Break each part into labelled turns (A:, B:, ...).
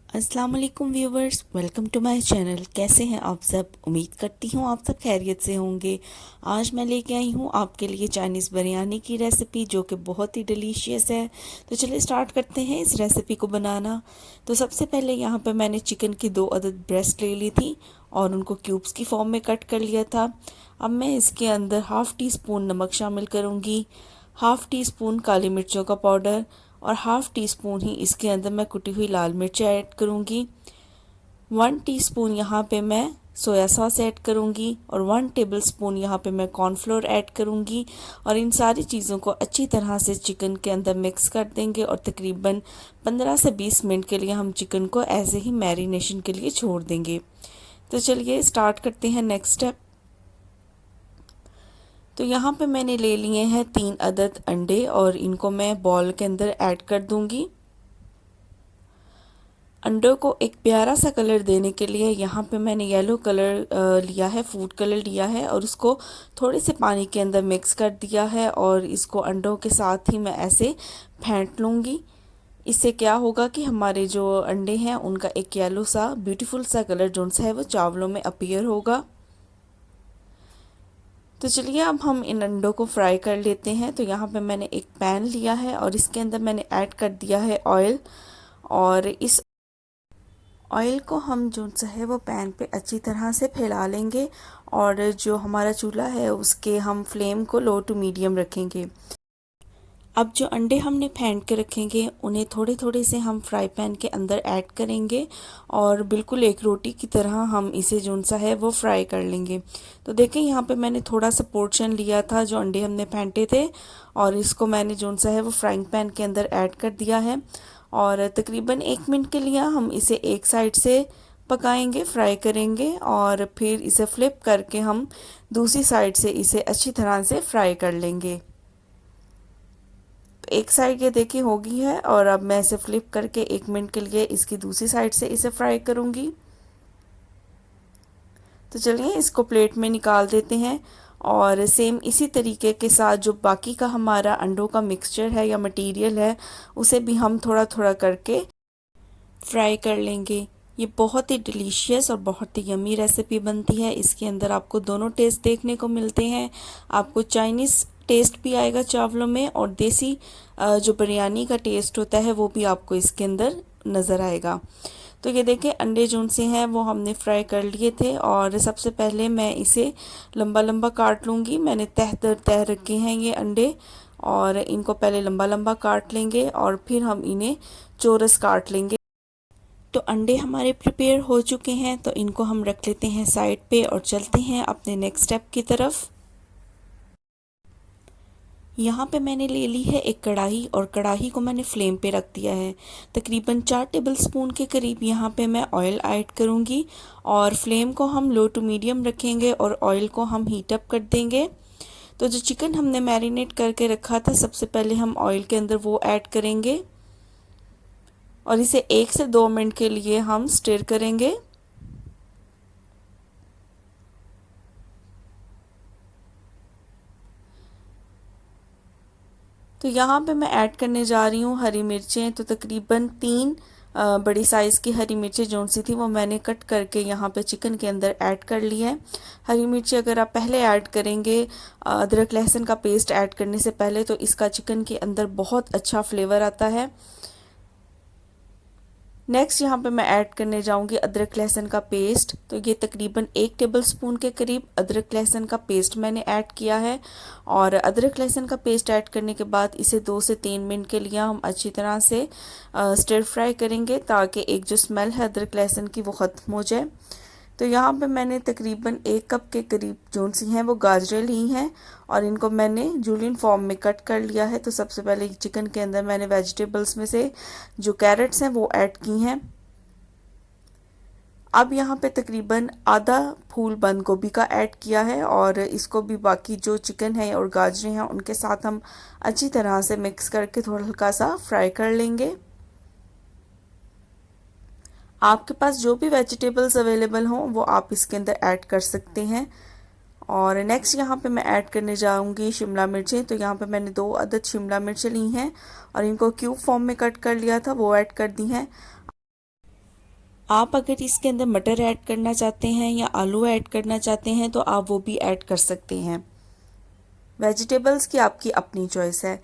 A: अस्सलाम वालेकुम viewers, welcome to my channel. कैसे हैं आप सब? उम्मीद करती हूँ आप सब खैरियत से होंगे। आज मैं लेके आई हूँ आपके लिए चाइनीज़ बिरयानी की रेसिपी, जो कि बहुत ही डिलीशियस है। तो चलिए स्टार्ट करते हैं इस रेसिपी को बनाना। तो सबसे पहले यहाँ पे मैंने चिकन की 2 अदद ब्रेस्ट ले ली थी और उनको क्यूब्स की फॉर्म में कट कर लिया था। अब मैं इसके अंदर हाफ़ टी स्पून नमक शामिल करूँगी, हाफ़ टी स्पून काली मिर्चों का पाउडर और हाफ़ टी स्पून ही इसके अंदर मैं कुटी हुई लाल मिर्च ऐड करूँगी। 1 टीस्पून यहाँ पे मैं सोया सॉस ऐड करूँगी और 1 टेबलस्पून यहाँ पे मैं कॉर्नफ्लोर ऐड करूँगी। और इन सारी चीज़ों को अच्छी तरह से चिकन के अंदर मिक्स कर देंगे और तकरीबन 15 से 20 मिनट के लिए हम चिकन को ऐसे ही मैरिनेशन के लिए छोड़ देंगे। तो चलिए स्टार्ट करते हैं नेक्स्ट स्टेप। तो यहाँ पे मैंने ले लिए हैं 3 अदद अंडे और इनको मैं बॉल के अंदर ऐड कर दूँगी। अंडों को एक प्यारा सा कलर देने के लिए यहाँ पे मैंने येलो कलर लिया है, फूड कलर लिया है और उसको थोड़े से पानी के अंदर मिक्स कर दिया है और इसको अंडों के साथ ही मैं ऐसे फेंट लूँगी। इससे क्या होगा कि हमारे जो अंडे हैं उनका एक येलो सा ब्यूटीफुल सा कलर जो है वो चावलों में अपीयर होगा। तो चलिए अब हम इन अंडों को फ्राई कर लेते हैं। तो यहाँ पे मैंने एक पैन लिया है और इसके अंदर मैंने ऐड कर दिया है ऑयल। और इस ऑयल को हम जो है वो पैन पे अच्छी तरह से फैला लेंगे और जो हमारा चूल्हा है उसके हम फ्लेम को लो टू मीडियम रखेंगे। अब जो अंडे हमने फेंट के रखेंगे उन्हें थोड़े थोड़े से हम फ्राई पैन के अंदर ऐड करेंगे और बिल्कुल एक रोटी की तरह हम इसे जो सा है वो फ्राई कर लेंगे। तो देखें यहाँ पे मैंने थोड़ा सा पोर्शन लिया था जो अंडे हमने फेंटे थे और इसको मैंने जो सा है वो फ्राइंग पैन के अंदर ऐड कर दिया है और तकरीबन 1 मिनट के लिए हम इसे एक साइड से पकाएंगे, फ्राई करेंगे और फिर इसे फ्लिप करके हम दूसरी साइड से इसे अच्छी तरह से फ्राई कर लेंगे। एक साइड ये देखिए होगी है और अब मैं इसे फ्लिप करके 1 मिनट के लिए इसकी दूसरी साइड से इसे फ्राई करूँगी। तो चलिए इसको प्लेट में निकाल देते हैं और सेम इसी तरीके के साथ जो बाकी का हमारा अंडों का मिक्सचर है या मटेरियल है उसे भी हम थोड़ा थोड़ा करके फ्राई कर लेंगे। ये बहुत ही डिलीशियस और बहुत ही यमी रेसिपी बनती है। इसके अंदर आपको दोनों टेस्ट देखने को मिलते हैं। आपको चाइनीज़ टेस्ट भी आएगा चावलों में और देसी जो बिरयानी का टेस्ट होता है वो भी आपको इसके अंदर नज़र आएगा। तो ये देखें अंडे जो से हैं वो हमने फ्राई कर लिए थे और सबसे पहले मैं इसे लंबा लंबा काट लूँगी। मैंने तह दर तह रखे हैं ये अंडे और इनको पहले लंबा लंबा काट लेंगे और फिर हम इन्हें चौरस काट लेंगे। तो अंडे हमारे प्रिपेयर हो चुके हैं तो इनको हम रख लेते हैं साइड पे और चलते हैं अपने नेक्स्ट स्टेप की तरफ। यहाँ पे मैंने ले ली है एक कढ़ाई और कढ़ाई को मैंने फ्लेम पे रख दिया है। तकरीबन 4 टेबलस्पून के करीब यहाँ पे मैं ऑयल ऐड करूँगी और फ्लेम को हम लो टू मीडियम रखेंगे और ऑयल को हम हीट अप कर देंगे। तो जो चिकन हमने मैरिनेट करके रखा था सबसे पहले हम ऑयल के अंदर वो ऐड करेंगे और इसे 1 से 2 मिनट के लिए हम स्टिर करेंगे। तो यहाँ पे मैं ऐड करने जा रही हूँ हरी मिर्चें। तो तकरीबन 3 बड़ी साइज़ की हरी मिर्चें जो सी थी वो मैंने कट करके यहाँ पे चिकन के अंदर ऐड कर ली है। हरी मिर्ची अगर आप पहले ऐड करेंगे अदरक लहसुन का पेस्ट ऐड करने से पहले तो इसका चिकन के अंदर बहुत अच्छा फ्लेवर आता है। नेक्स्ट यहाँ पे मैं ऐड करने जाऊँगी अदरक लहसुन का पेस्ट। तो ये तकरीबन 1 टेबलस्पून के करीब अदरक लहसुन का पेस्ट मैंने ऐड किया है और अदरक लहसुन का पेस्ट ऐड करने के बाद इसे 2 से 3 मिनट के लिए हम अच्छी तरह से स्टिर फ्राई करेंगे ताकि एक जो स्मेल है अदरक लहसुन की वो ख़त्म हो जाए। तो यहाँ पे मैंने तकरीबन 1 कप के करीब जो सी हैं वो गाजरें ली हैं और इनको मैंने जूलियन फॉर्म में कट कर लिया है। तो सबसे पहले चिकन के अंदर मैंने वेजिटेबल्स में से जो कैरेट्स हैं वो ऐड की हैं। अब यहाँ पे तकरीबन आधा फूल बंद गोभी का ऐड किया है और इसको भी बाकी जो चिकन है और गाजरें हैं उनके साथ हम अच्छी तरह से मिक्स करके थोड़ा हल्का सा फ्राई कर लेंगे। आपके पास जो भी वेजिटेबल्स अवेलेबल हों वो आप इसके अंदर ऐड कर सकते हैं। और नेक्स्ट यहाँ पे मैं ऐड करने जाऊँगी शिमला मिर्चें। तो यहाँ पे मैंने 2 अदद शिमला मिर्चें ली हैं और इनको क्यूब फॉर्म में कट कर लिया था वो ऐड कर दी हैं। आप अगर इसके अंदर मटर ऐड करना चाहते हैं या आलू ऐड करना चाहते हैं तो आप वो भी ऐड कर सकते हैं। वेजिटेबल्स की आपकी अपनी चॉइस है।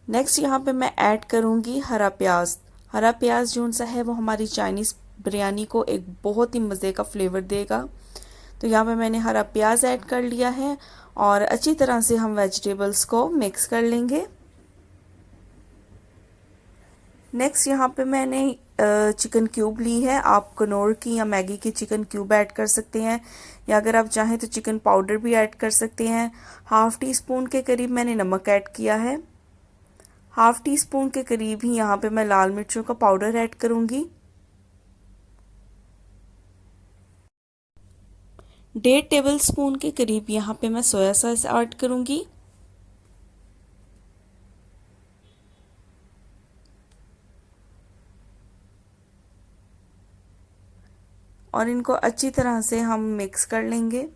A: नेक्स्ट यहाँ पे मैं ऐड करूँगी हरा प्याज। हरा प्याज जो सा है वो हमारी चाइनीज़ बिरयानी को एक बहुत ही मज़े का फ्लेवर देगा। तो यहाँ पे मैंने हरा प्याज ऐड कर लिया है और अच्छी तरह से हम वेजिटेबल्स को मिक्स कर लेंगे। नेक्स्ट यहाँ पे मैंने चिकन क्यूब ली है। आप कनौर की या मैगी की चिकन क्यूब ऐड कर सकते हैं या अगर आप चाहें तो चिकन पाउडर भी ऐड कर सकते हैं। हाफ़ टी स्पून के करीब मैंने नमक ऐड किया है। हाफ़ टी स्पून के करीब ही यहाँ पे मैं लाल मिर्चों का पाउडर ऐड करूँगी। 1.5 टेबल स्पून के करीब यहाँ पे मैं सोया सॉस ऐड करूँगी। और इनको अच्छी तरह से हम मिक्स कर लेंगे।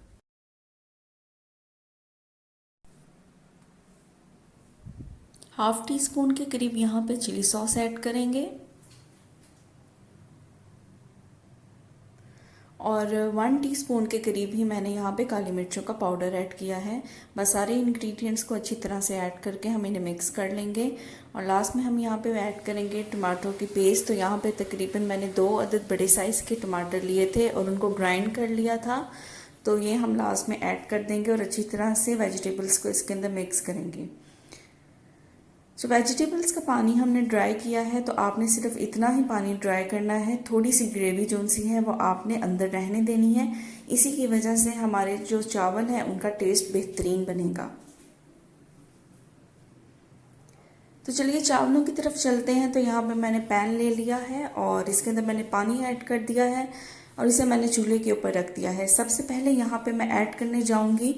A: हाफ़ टी स्पून के करीब यहाँ पे चिली सॉस ऐड करेंगे और 1 टीस्पून के करीब ही मैंने यहाँ पे काली मिर्चों का पाउडर ऐड किया है। बस सारे इंग्रेडिएंट्स को अच्छी तरह से ऐड करके हम इन्हें मिक्स कर लेंगे और लास्ट में हम यहाँ पे ऐड करेंगे टमाटरों की पेस्ट। तो यहाँ पे तकरीबन मैंने 2 अदद बड़े साइज़ के टमाटर लिए थे और उनको ग्राइंड कर लिया था। तो ये हम लास्ट में ऐड कर देंगे और अच्छी तरह से वेजिटेबल्स को इसके अंदर मिक्स करेंगे। तो वेजिटेबल्स का पानी हमने ड्राई किया है तो आपने सिर्फ इतना ही पानी ड्राई करना है। थोड़ी सी ग्रेवी जो सी है वो आपने अंदर रहने देनी है। इसी की वजह से हमारे जो चावल हैं उनका टेस्ट बेहतरीन बनेगा। तो चलिए चावलों की तरफ चलते हैं। तो यहाँ पे मैंने पैन ले लिया है और इसके अंदर मैंने पानी ऐड कर दिया है और इसे मैंने चूल्हे के ऊपर रख दिया है। सबसे पहले यहाँ पे मैं ऐड करने जाऊँगी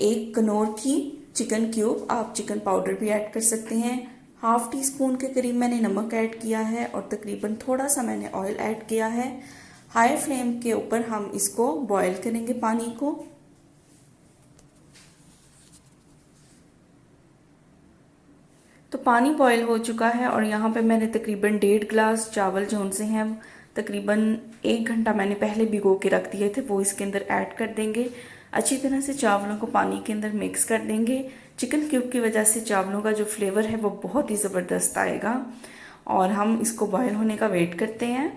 A: 1 कनौर की चिकन क्यूब। आप चिकन पाउडर भी ऐड कर सकते हैं। हाफ़ टी स्पून के करीब मैंने नमक ऐड किया है और तकरीबन थोड़ा सा मैंने ऑयल ऐड किया है। हाई फ्लेम के ऊपर हम इसको बॉयल करेंगे पानी को। तो पानी बॉयल हो चुका है और यहाँ पे मैंने तकरीबन 1.5 गिलास चावल जो उनसे हैं तकरीबन 1 घंटा मैंने पहले भिगो के रख दिए थे वो इसके अंदर ऐड कर देंगे। अच्छी तरह से चावलों को पानी के अंदर मिक्स कर देंगे। चिकन क्यूब की वजह से चावलों का जो फ्लेवर है वो बहुत ही ज़बरदस्त आएगा और हम इसको बॉयल होने का वेट करते हैं।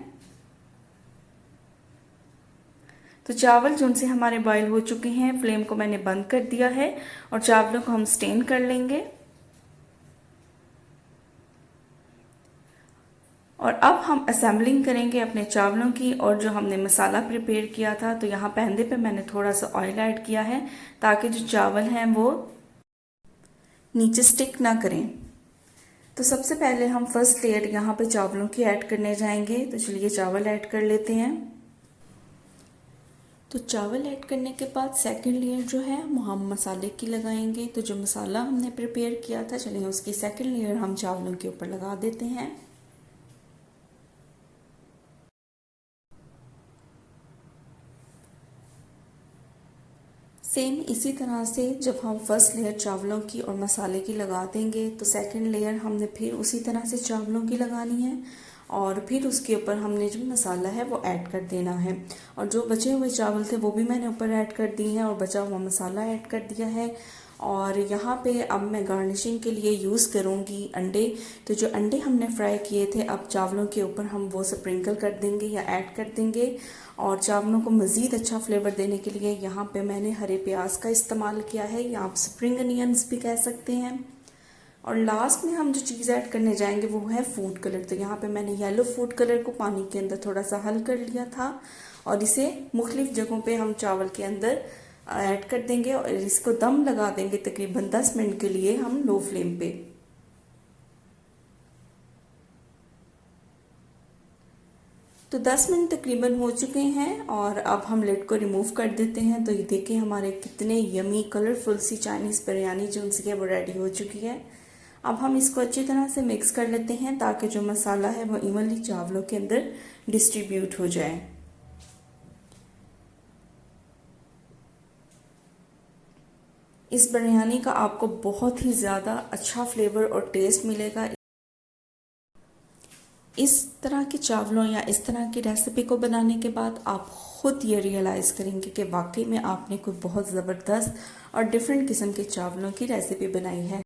A: तो चावल जो उनसे हमारे बॉयल हो चुके हैं, फ्लेम को मैंने बंद कर दिया है और चावलों को हम स्टेन कर लेंगे। और अब हम असेंबलिंग करेंगे अपने चावलों की। और जो हमने मसाला प्रिपेयर किया था तो यहाँ पैंदे पे मैंने थोड़ा सा ऑयल ऐड किया है ताकि जो चावल हैं वो नीचे स्टिक ना करें। तो सबसे पहले हम फर्स्ट लेयर यहाँ पे चावलों की ऐड करने जाएंगे। तो चलिए चावल ऐड कर लेते हैं। तो चावल ऐड करने के बाद सेकंड लेयर जो है वो हम मसाले की लगाएंगे। तो जो मसाला हमने प्रिपेयर किया था चलिए उसकी सेकंड लेयर हम चावलों के ऊपर लगा देते हैं। सेम इसी तरह से जब हम फर्स्ट लेयर चावलों की और मसाले की लगा देंगे तो सेकंड लेयर हमने फिर उसी तरह से चावलों की लगानी है और फिर उसके ऊपर हमने जो मसाला है वो ऐड कर देना है। और जो बचे हुए चावल थे वो भी मैंने ऊपर ऐड कर दिए हैं और बचा हुआ मसाला ऐड कर दिया है। और यहाँ पे अब मैं गार्निशिंग के लिए यूज़ करूँगी अंडे। तो जो अंडे हमने फ्राई किए थे अब चावलों के ऊपर हम वो स्प्रिंकल कर देंगे या ऐड कर देंगे। और चावलों को मज़ीद अच्छा फ्लेवर देने के लिए यहाँ पे मैंने हरे प्याज का इस्तेमाल किया है या आप स्प्रिंग अनियंस भी कह सकते हैं। और लास्ट में हम जो चीज़ ऐड करने जाएंगे वो है फूड कलर। तो यहाँ पे मैंने येलो फूड कलर को पानी के अंदर थोड़ा सा हल कर लिया था और इसे मुख्तलिफ जगहों पे हम चावल के अंदर ऐड कर देंगे और इसको दम लगा देंगे तकरीबन 10 मिनट के लिए हम लो फ्लेम पे। तो 10 मिनट तकरीबन हो चुके हैं और अब हम लिड को रिमूव कर देते हैं। तो ये देखिए हमारे कितने यमी कलरफुल सी चाइनीज़ बिरयानी जो उनसे है वो रेडी हो चुकी है। अब हम इसको अच्छी तरह से मिक्स कर लेते हैं ताकि जो मसाला है वो इवनली चावलों के अंदर डिस्ट्रीब्यूट हो जाए। इस बिरयानी का आपको बहुत ही ज़्यादा अच्छा फ्लेवर और टेस्ट मिलेगा। इस तरह के चावलों या इस तरह की रेसिपी को बनाने के बाद आप खुद ये रियलाइज़ करेंगे कि वाकई में आपने कोई बहुत ज़बरदस्त और डिफरेंट किस्म के चावलों की रेसिपी बनाई है।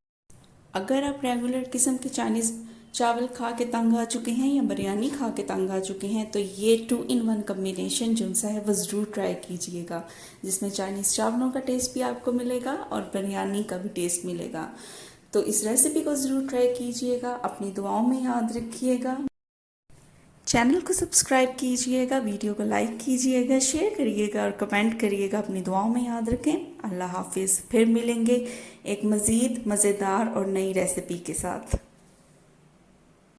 A: अगर आप रेगुलर किस्म के चाइनीज़ चावल खा के तंग आ चुके हैं या बिरयानी खा के तंग आ चुके हैं तो ये 2 in 1 कम्बिनेशन जो सा है वो ज़रूर ट्राई कीजिएगा, जिसमें चाइनीज़ चावलों का टेस्ट भी आपको मिलेगा और बिरयानी का भी टेस्ट मिलेगा। तो इस रेसिपी को ज़रूर ट्राई कीजिएगा, अपनी दुआओं में याद रखिएगा। चैनल को सब्सक्राइब कीजिएगा, वीडियो को लाइक कीजिएगा, शेयर करिएगा और कमेंट करिएगा। अपनी दुआओं में याद रखें। अल्लाह हाफिज़। फिर मिलेंगे एक मज़ीद मज़ेदार और नई रेसिपी के साथ।